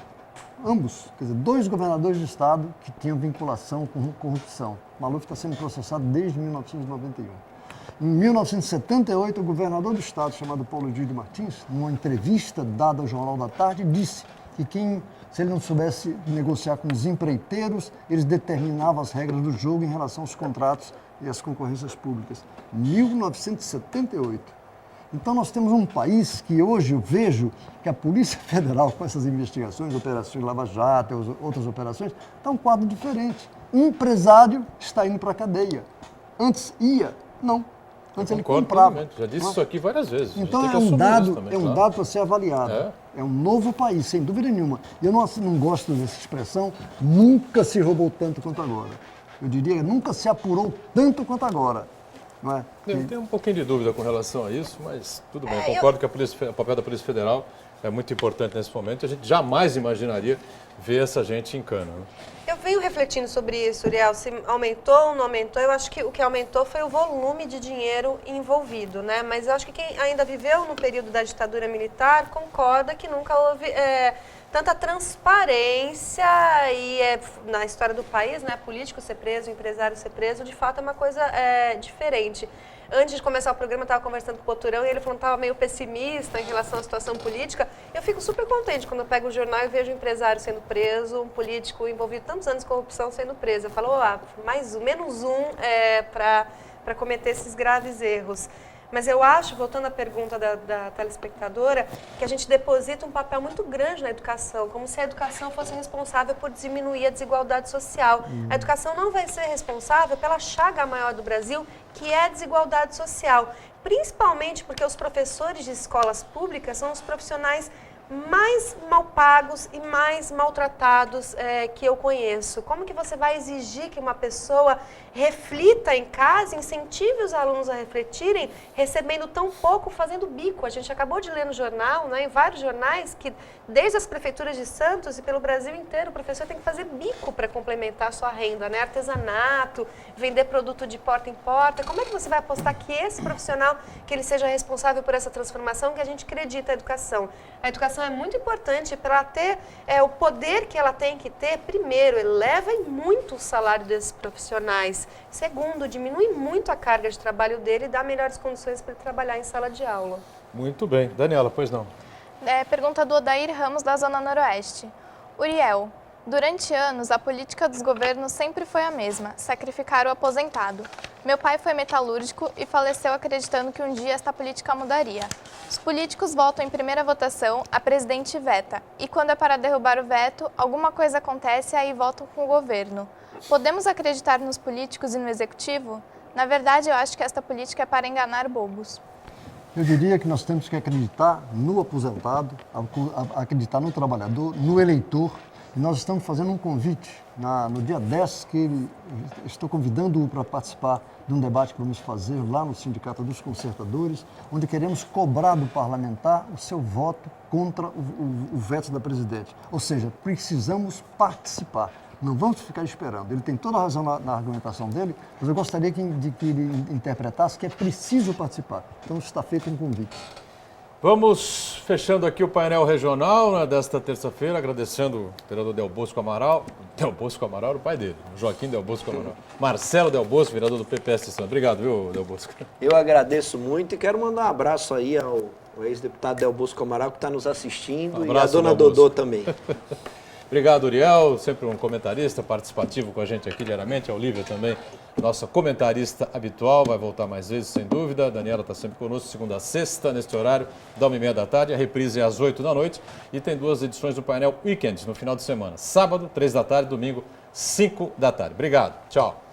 Ambos, quer dizer, 2 governadores de estado que tinham vinculação com corrupção. Maluf está sendo processado desde 1991. Em 1978, o governador do estado, chamado Paulo Egídio Martins, numa entrevista dada ao Jornal da Tarde, disse que se ele não soubesse negociar com os empreiteiros, eles determinavam as regras do jogo em relação aos contratos e às concorrências públicas. 1978. Então nós temos um país que hoje eu vejo que a Polícia Federal, com essas investigações, operações Lava Jato, outras operações, está um quadro diferente. Um empresário está indo para a cadeia. Antes ia, não. Antes ele comprava. Já disse isso aqui várias vezes. Então é um dado para ser avaliado. É um novo país, sem dúvida nenhuma. E eu não gosto dessa expressão, nunca se roubou tanto quanto agora. Eu diria, nunca se apurou tanto quanto agora. Não é? Eu tenho um pouquinho de dúvida com relação a isso, mas tudo bem. Concordo que o papel da Polícia Federal é muito importante nesse momento. A gente jamais imaginaria ver essa gente em cana. Né? Eu venho refletindo sobre isso, Uriel, se aumentou ou não aumentou. Eu acho que o que aumentou foi o volume de dinheiro envolvido, né? Mas eu acho que quem ainda viveu no período da ditadura militar concorda que nunca houve tanta transparência e na história do país, né? Político ser preso, empresário ser preso, de fato é uma coisa diferente. Antes de começar o programa, eu estava conversando com o Poturão e ele falou que estava meio pessimista em relação à situação política. Eu fico super contente quando eu pego o jornal e vejo um empresário sendo preso, um político envolvido tantos anos em corrupção sendo preso. Eu falo, menos um para cometer esses graves erros. Mas eu acho, voltando à pergunta da telespectadora, que a gente deposita um papel muito grande na educação, como se a educação fosse responsável por diminuir a desigualdade social. A educação não vai ser responsável pela chaga maior do Brasil, que é a desigualdade social, principalmente porque os professores de escolas públicas são os profissionais mais mal pagos e mais maltratados que eu conheço. Como que você vai exigir que uma pessoa reflita em casa, incentive os alunos a refletirem, recebendo tão pouco, fazendo bico? A gente acabou de ler no jornal, né, em vários jornais, que desde as prefeituras de Santos e pelo Brasil inteiro, o professor tem que fazer bico para complementar a sua renda, né? Artesanato, vender produto de porta em porta. Como é que você vai apostar que esse profissional, que ele seja responsável por essa transformação que a gente acredita na educação? A educação é muito importante para ela ter o poder que ela tem que ter. Primeiro, eleva em muito o salário desses profissionais. Segundo, diminui muito a carga de trabalho dele e dá melhores condições para ele trabalhar em sala de aula. Muito bem. Daniela, pois não. Pergunta do Odair Ramos, da Zona Noroeste. Uriel, durante anos, a política dos governos sempre foi a mesma, sacrificar o aposentado. Meu pai foi metalúrgico e faleceu acreditando que um dia esta política mudaria. Os políticos votam em primeira votação, a presidente veta. E quando é para derrubar o veto, alguma coisa acontece e aí votam com o governo. Podemos acreditar nos políticos e no executivo? Na verdade, eu acho que esta política é para enganar bobos. Eu diria que nós temos que acreditar no aposentado, acreditar no trabalhador, no eleitor. E nós estamos fazendo um convite no dia 10, que estou convidando-o para participar de um debate que vamos fazer lá no Sindicato dos Concertadores, onde queremos cobrar do parlamentar o seu voto contra o veto da presidente. Ou seja, precisamos participar. Não vamos ficar esperando. Ele tem toda a razão na argumentação dele, mas eu gostaria que ele interpretasse que é preciso participar. Então está feito um convite. Vamos fechando aqui o painel regional, né, desta terça-feira, agradecendo o vereador Del Bosco Amaral, o pai dele, Joaquim Del Bosco Amaral, Marcelo Del Bosco, vereador do PPS de Santos. Obrigado, viu, Del Bosco? Eu agradeço muito e quero mandar um abraço aí ao ex-deputado Del Bosco Amaral, que está nos assistindo, e a dona Dodô também. Obrigado, Uriel, sempre um comentarista participativo com a gente aqui diariamente. A Olívia também, nossa comentarista habitual, vai voltar mais vezes, sem dúvida. A Daniela está sempre conosco, segunda a sexta, neste horário, da 1h30 da tarde. A reprise é às 8 da noite e tem 2 edições do painel Weekend, no final de semana. Sábado, 3 da tarde, domingo, 5 da tarde. Obrigado, tchau.